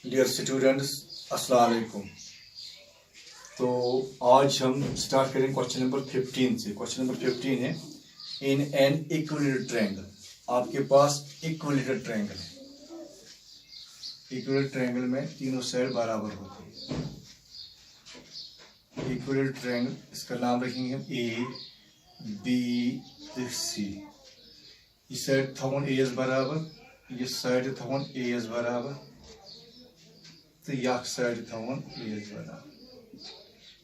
Dear students, अस्सलाम वालेकुम। तो आज हम स्टार्ट करेंगे क्वेश्चन नंबर 15 से। क्वेश्चन नंबर 15 है इन एन इक्विलेटरल ट्रायंगल। आपके पास इक्विलेटरल ट्रायंगल है। इक्विलेटरल ट्रायंगल में तीनों साइड बराबर होती है। इक्विलेटरल ट्रायंगल, इसका नाम रखेंगे हम ए बी सी। ये साइड थवन ए बराबर, ये साइड थवन ए बराबर, तो यह साइड थवन ए बराबर।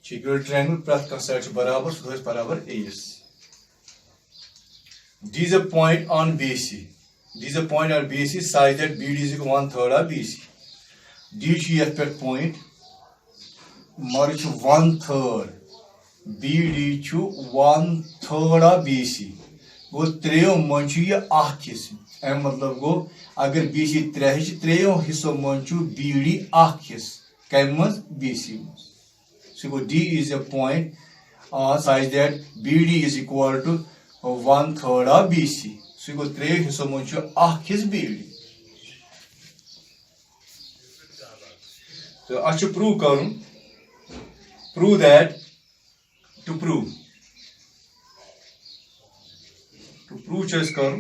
इक्विलेटरल ट्रायंगल प्रत कह साइड बराबर, सह बराबर S. D is a point on BC. D is a point on BC such that BD is equal to 1/3 of BC. D is a point march 1/3. BD is 1/3 of BC. वो त्रेयों मंचू ये आख हिस्से। M मतलब गो अगर BC त्रेयों हिस्सों मंचू BD आख हिस्से कम मज BC मज। So D is a point such that BD is equal to 1/3 of BC. So you go 3 हिस्सों में हिस्स BD. तो अच्छे प्रूव करूँ, प्रूव दैट, टू प्रूव चेस करूँ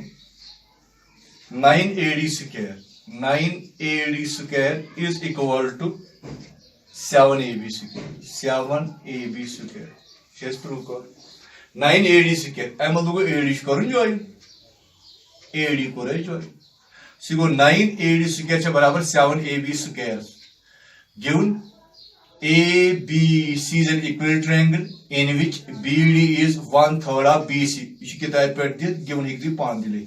9AD square. 9AD square is equal to 7AB square. 7AB square. चेस प्रूव कर 9AD square. एम मतलब AD करूँ ज्वाइन, AD करे ज्वाइन। सो 9AD square से बराबर 7AB square. Given ABC is an equilateral triangle in which BD is 1/3 of BC. इस किताब पर दिया given एक दी पान दिले।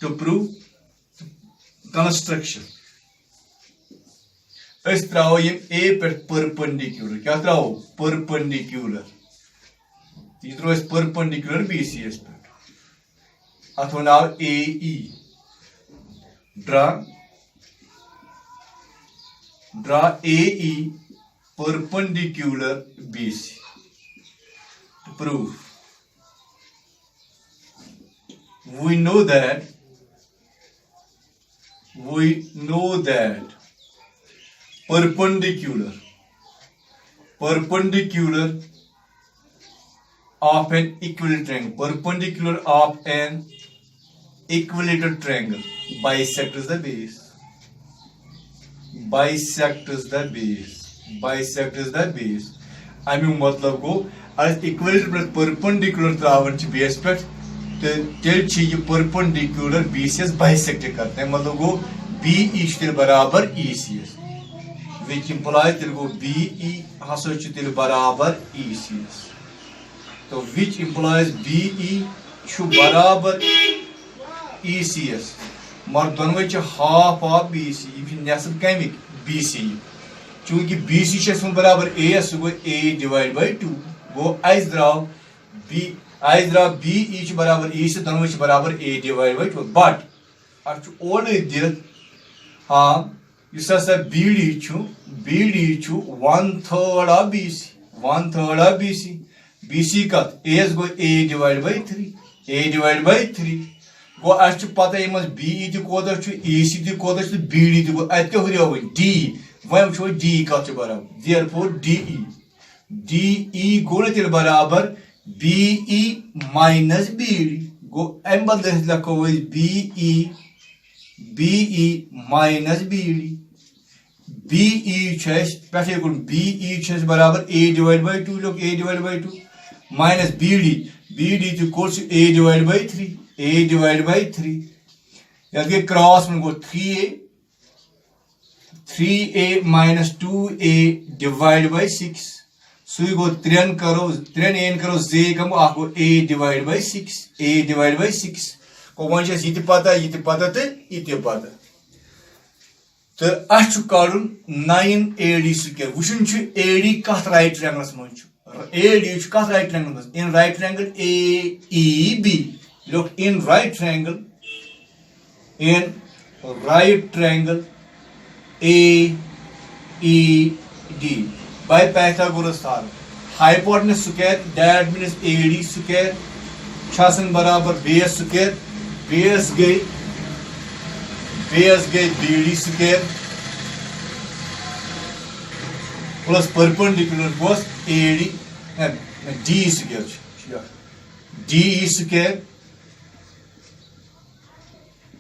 To prove construction, इस त्राओ ये A पर perpendicular. क्या त्राओ? Perpendicular. ये त्राओ इस perpendicular BCS पर। अथवा नाव AE. Draw AE perpendicular BC. To prove, we know that perpendicular of an equilateral triangle, perpendicular of an equilateral triangle bisects the base. अमी मतलब गो इक्विलेटरल परपेंडिकुलर त्रावन बेस पे तेल परपेंडिकुलर BCS बाइसेक्ट करते हैं। मतलब गो BE बराबर ECS, विच इंप्लाइज तेल गो BE हसो तेल बराबर ECS। तो विच इंप्लाइज BE बराबर ECS, मगर दोनों हाफ ऑफ BC, नेसफ कमिक BC। चूंकि BC बराबर AS, सो गो A डिवाइड बाई 2। गो आइज द्राव BE बराबर E से दोनों बराबर A डिवाइड बाई 2। बट अच ओड दिल हाँ इस BD 1/3 of BC, 1/3 of BC। BC कत AS go A divide by 3। गो अच्छे पता ये BE कोता EC कोता BD गो अत क्या हो D वह D कत बराबर। देयरफॉर DE गो तेल बराबर BE माइनस BD। गो अम बदल लिखो BE माइनस BD। BE पे BE बराबर A डिवाइड बाई 2, लोग A divide by 2 minus BD equal to A divide by 3, A divide by 3। ये क्रॉस में गो 3A minus 2A divide by 6। So गो 3 करो Z कम आखो A divide by 6, A divide by 6। को वन ये पता तो ये पता। तो अच कड़न 9AD स्क्वायर। वुचन AD कत राइट ट्रायंगलस मज AD कत right triangle in right triangle AEB। लोग इन right triangle AED by Pythagoras theorem, hypotenuse square that means AD square छासन बराबर base square, base गई BD स्क्वायर प्लस परपेंडिकुलर गोस AD DE square DE square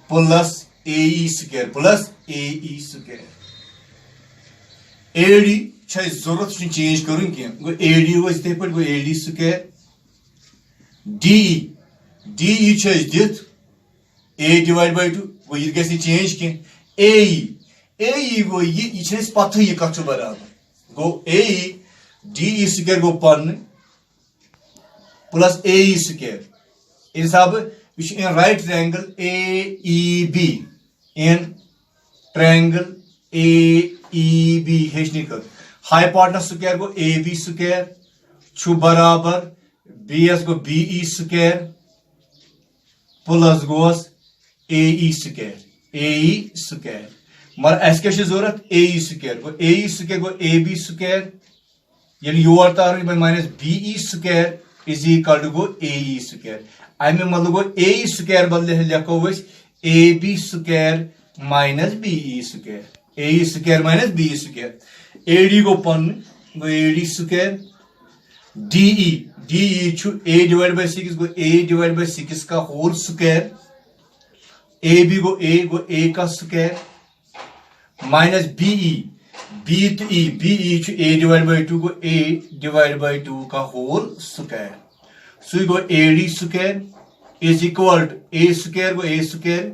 plus AE square AD जरूरत change कर AD वे पे गो AD square DE दित A divide by 2 गो ये गि change कह AE गो ये पथ यह कत बराबर गो AE DE स्क्वायर गो पन प्लस AE स्क्वायर हिसाब in right triangle AEB in triangle AEB हेचनी कर हाइपोटेनस स्क्वायर गो AB स्क्वायर छु बराबर BS गो BE स्क्वायर प्लस गोस AE स्क्वायर मगर अस क्या जरूरत AE स्क्वायर गो AB स्क्वायर ये योर तार minus BE square is equal to गो AE स्क्वायर अमे मतलब गो AE स्क्वायर बदले लिखो AB square minus BE square AE square minus BE square AD गो पन गो AD स्क्वायर DE छु A डिवाइड बाय 6 गो A डिवाइड बाय 6 का होल स्क्वायर AB गो A का स्क्वायर माइनस BE BE छु A डिवाइड बाय 2 गो A डिवाइड बाय 2 का whole square so go AD square is equal to A square गो A square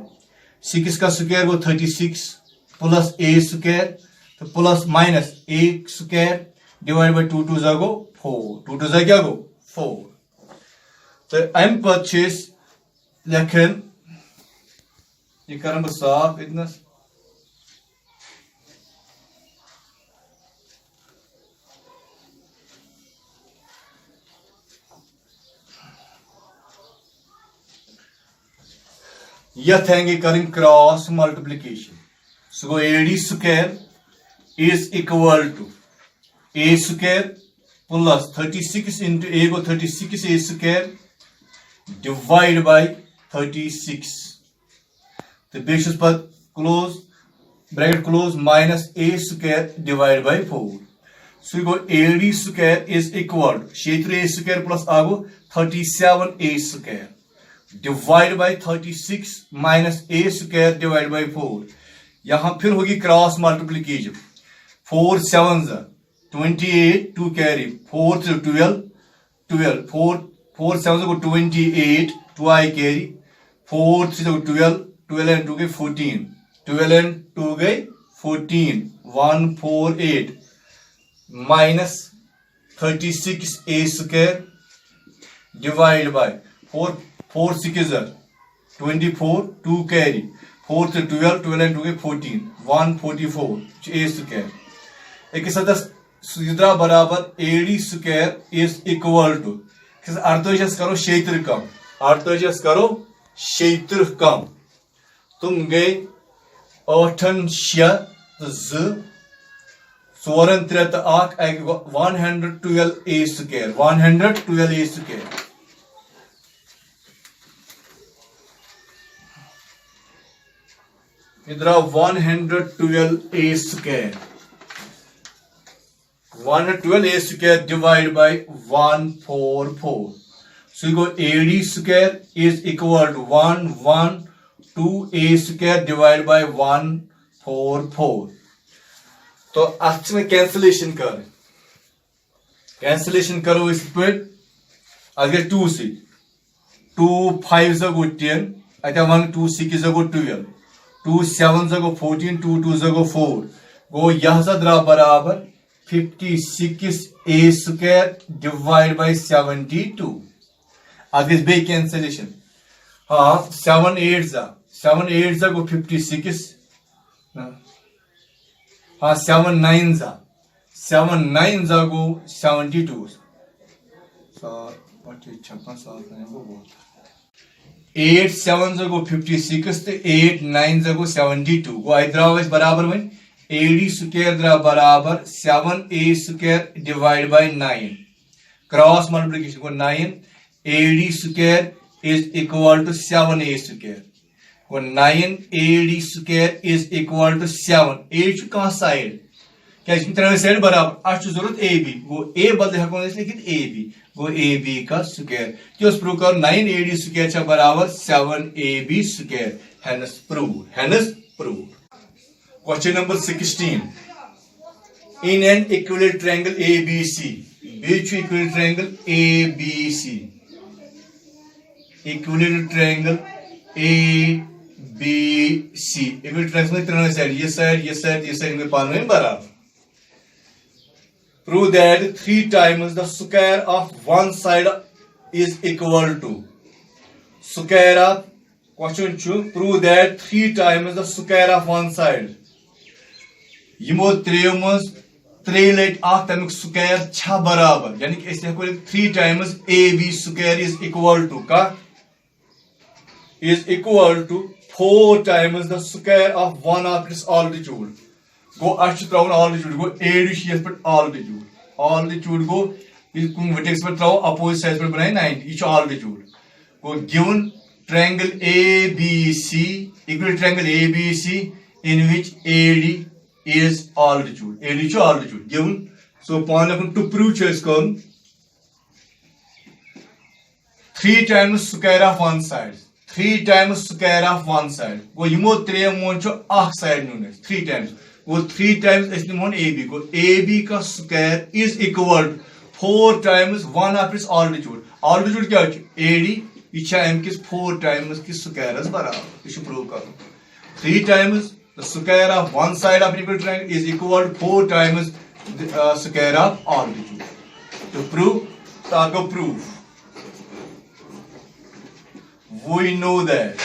6 का square गो 36 plus A square तो plus minus A square divide by 2 2 गो 4 2 2 क्या गो 4 तो अम पे लेखन यह कर साफ इतनस यथ हेंगे कर cross multiplication so go AD square is equal to A square plus 36 into A go 36 A square divide by 36 तो base close bracket close minus A square divide by 4 so go AD square is equal to A square plus आगो 37 A square divide by 36 minus A square divide by 4 यहां फिर होगी cross multiplication 4 7 28 2 carry 4 3 12 4 7 go 28 2 I carry 4 3 go 12 and 2 गई 14 12 and 2 गई 14 148 minus 36 A square divided by 4 6 are 24 2 carry 4 3 12 12 and 2 गई 14 144 A square एक साथ सुधरा बराबर AD square is equal to 38 करो 76 कम 38 करो 76 कम तुम गए 8 6 2 4 3 तो 112 A स्क्वायर 112 A स्क्वायर इधर 112 A square 112 A square divided by 144. So you go AD square is equal to 112 A square divided by 144. तो अच में कैंसिलेशन करो इस पे अगर 2 से 2 5 गो 10 अतः 1 2 6 गो 12 2 7 गो 14 2 2 गो 4 गो यह द्रा बराबर 56 A square divided by 72 अगर बे कैंसिलेशन हाँ 7 8 गो 56 हाँ 7 9 गो 72 8 7 गो 56 तो 8 9 गो 72 गो आई बराबर वन AD स्क्वायर द्रा बराबर 7 A square divide by 9 cross multiplication को 9 AD square is equal to 7 A square को 9 AD square is equal to 7 A कहाँ साइड क्या त्रे साइड बराबर अस जरूरत ए बी गो ए बदले हको लिखित A B go A B का स्क्वायर किस प्रूव कर 9 AD स्क्वायर बराबर 7 AB square hence prove question number 16 in an equilateral triangle ABC which equilateral triangle ABC equilateral triangle ABC equilateral triangle में तीनों side ये साइड में पान में बराबर prove that 3 times the square of one side is equal to square of question 2 prove that 3 times the square of one side यमो त्रेयो मज त्रे लट आख तमिक स्क्वायर छ बराबर यानी कि ऐसे को 3 times AB square is equal to का is equal to 4 times the square of one of its altitude गो अश त्राउन altitude गो AD शीस पर altitude गो कुन वर्टेक्स पर त्राउ अपोजिट साइड पर बनाए 90 etch altitude go given triangle ABC equilateral triangle ABC in which AD is altitude given so point to prove chase con 3 times square of one side 3 times square of one side go yimo 3 mon cho ach side nu 3 times go 3 times is mon AB go AB ka square is equal to 4 times 1 of its altitude kya है AD इच्छा m किस 4 times किस square is बराबर इसे prove करो 3 times the square of one side of an equilateral triangle is equal to 4 times the square of altitude. To prove, Taco proof. We know that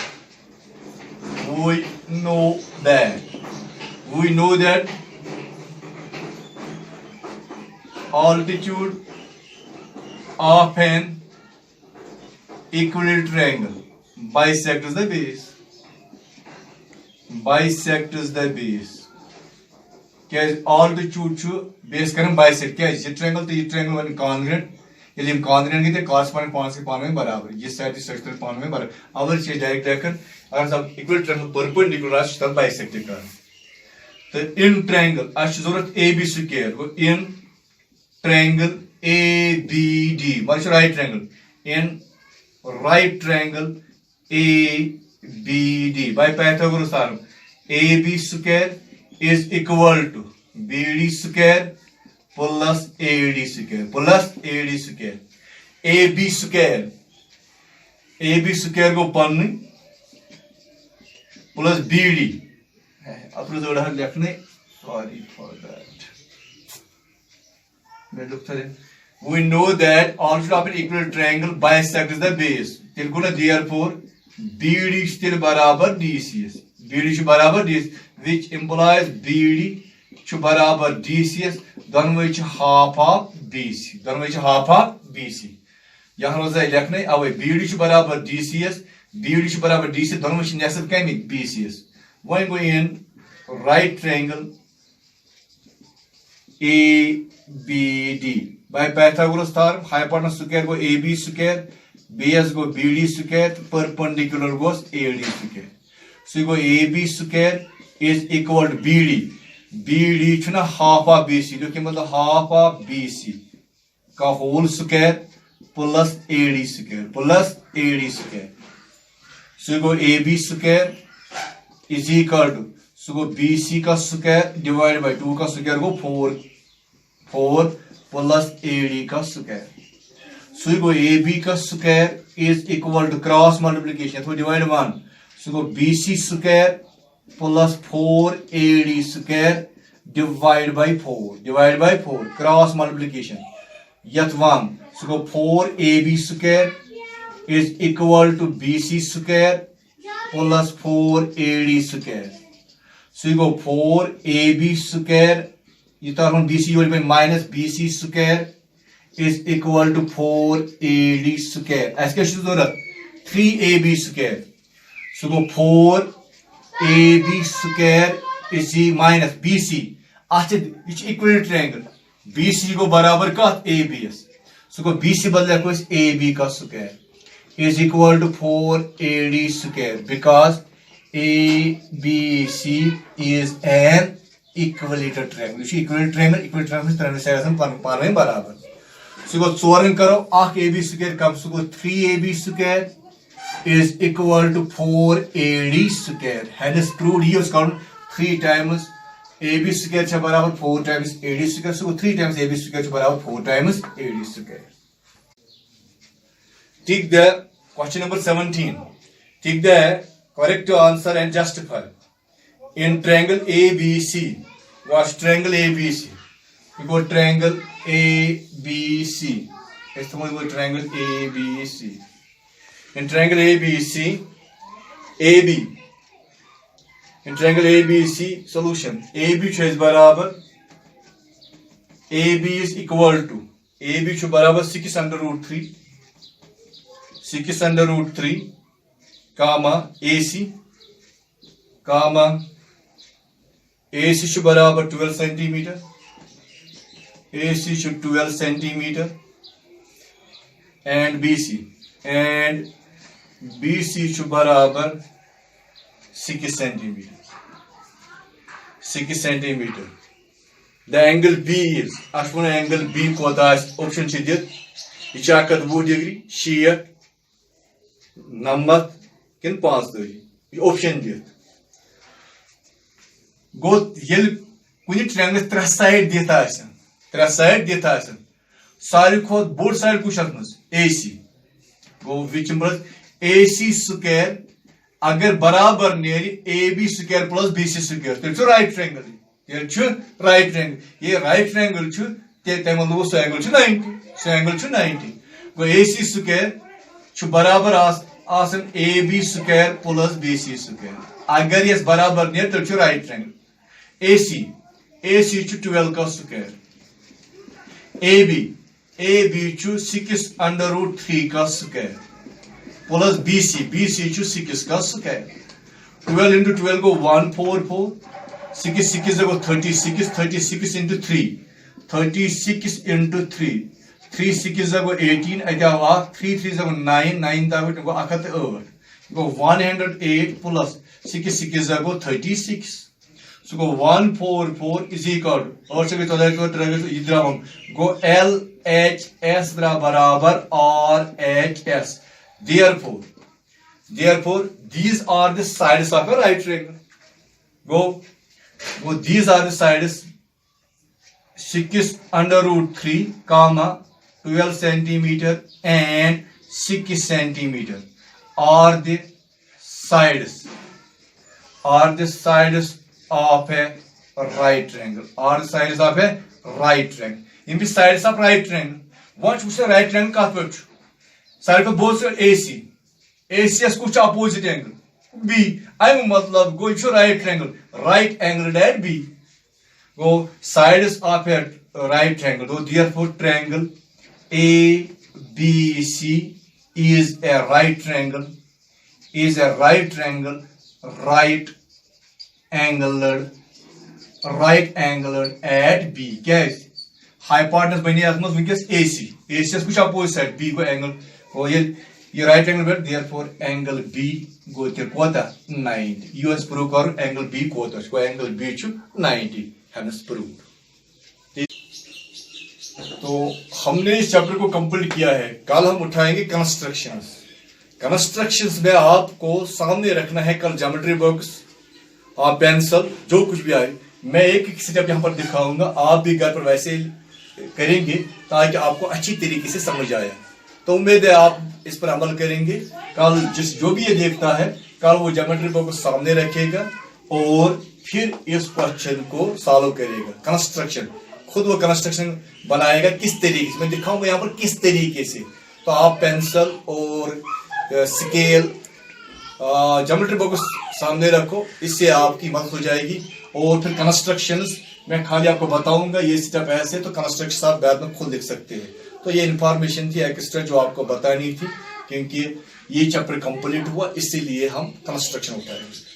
altitude of an equilateral triangle bisects the base. Bisects the base. क्या altitude चु base करन bisect क्या ये triangle तो ये triangle one congruent यदि हम congruent के तो corresponding points के पान में बराबर ये side इस side के पान में बराबर अगर ये direct देखन अगर सब equilateral triangle perpendicular राश तब bisect कर तो in triangle आज जरूरत AB square को in triangle ABD March right triangle in right triangle ABD by Pythagoras theorem AB square is equal to BD square plus AD square AB square को पन्नी plus BD अपने जोड़ा लिखने sorry for that मैं लिखता हूँ we know that altitude of an equilateral triangle bisects the base तिलकुना therefore BD still बराबर DCS BD छु बराबर DCS which implies BD छु बराबर DCS दोनों छु half of BC यहाँ रोज़ा लिखने अवे BD छु बराबर DCS दोनों छु नेसब कमी BCS वहीं को in right triangle ABD by Pythagoras theorem hypotenuse square go AB square base go BD square perpendicular goes AD square so you go AB square is equal to BD chuna half of BC look at the half of BC का whole square plus AD square so you go AB square is equal to so go BC का square divided by 2 का square go 4 plus AD का square so you go AB का square is equal to cross multiplication so divide 1 so go BC square plus 4 AD square divide by 4 cross multiplication yet 1 so go 4 AB square is equal to BC square plus 4 AD square so you go 4 AB square you thought on BC will be minus BC square is equal to 4 AD square as के शुद्ध 3 AB square so go 4 AB square is minus BC after which equilateral triangle BC को बराबर का ABS so go BC बदले को इस AB का square is equal to 4 AD square because ABC is an equilateral triangle equilateral triangle त्रेन side पान बराबर सो गो 4 करो AB स्क्वायर कम so go 3AB square is equal to 4AD square hence proved ये उसका 3 times AB square छ बराबर 4 times AD square so 3 times AB square छ बराबर 4 times AD square take the question number 17 take the correct answer and justify in triangle ABC was triangle ABC we go triangle ABC it's the triangle ABC in triangle ABC AB in triangle ABC solution AB is barabar AB is equal to AB is barabar 6 under root 3 6 under root 3 comma AC comma AC should barabar 12 centimeter AC should 12 centimeter and BC should barabar 6 centimeter the angle B is ashwana angle B kota option chhe dit ye 120 degree shear number kin 5 option dit गो ये कुछ triangle 3 side दिता आसन 3 side दिता आसन सारी खोद board side कुछ मज AC गो विच AC स्क्वायर अगर बराबर नेरी AB square plus BC square तो राइट ट्रायंगल ये राइट ट्रायंगल ये राइट ट्रायंगल छु ते तम लो सो एंगल छु 90 गो AC स्क्वायर छु बराबर आसन AB square plus BC square अगर ये बराबर नेर तो छु राइट ट्रायंगल AC छु 12 का स्क्वायर AB छु 6 under root 3 का स्क्वायर प्लस BC छु 6 का square 12 into 12 go 144 6 go 36 into 3 36 into 3 3 6 go 18 aja 3 3 go 9 david go 8 go 108 plus 6 go 36 so go 144 is equal to और से भी तो इधर हम go LHS बराबर RHS therefore these are the sides of a right triangle go these are the sides 6 under root 3 comma 12 centimeter and 6 centimeter are the sides of a right triangle are the sides of a right triangle in the sides of right triangle what you say right triangle ka put side for both AC is kuch opposite angle B I matlab go to right triangle right angled at B go sides of a right triangle so therefore triangle ABC is a right triangle right angled at B guys hypotenuse bani atmos विंकस AC is कुछ opposite side B को angle को ये right angle but therefore angle B go to कोता 90 US prove कर angle B कोता को angle B छु 90 hence prove तो हमने इस चैप्टर को कंप्लीट किया है कल हम उठाएंगे कंस्ट्रक्शंस में आपको सामने रखना है कल ज्योमेट्री बॉक्स और पेंसिल जो कुछ भी आए मैं एक स्टेप यहाँ पर दिखाऊंगा आप भी घर पर वैसे करेंगे ताकि आपको अच्छी तरीके से समझ आए तो उम्मीद है आप इस पर अमल करेंगे कल जो भी ये देखता है कल वो ज्योमेट्री बॉक्स सामने रखेगा और फिर इस क्वेश्चन को सॉल्व करेगा कंस्ट्रक्शन खुद वो कंस्ट्रक्शन बनाएगा किस तरीके से मैं दिखाऊंगा यहाँ पर किस तरीके से तो आप पेंसिल और स्केल ज्योमेट्री बॉक्स सामने रखो इससे आपकी मदद हो जाएगी और फिर कंस्ट्रक्शंस मैं खाली आपको बताऊंगा ये स्टेप ऐसे तो कंस्ट्रक्शन आप बाद में खुद लिख सकते हैं तो ये इन्फॉर्मेशन थी एक्स्ट्रा जो आपको बतानी थी क्योंकि ये चैप्टर कंप्लीट हुआ इसीलिए हम कंस्ट्रक्शन उठाएंगे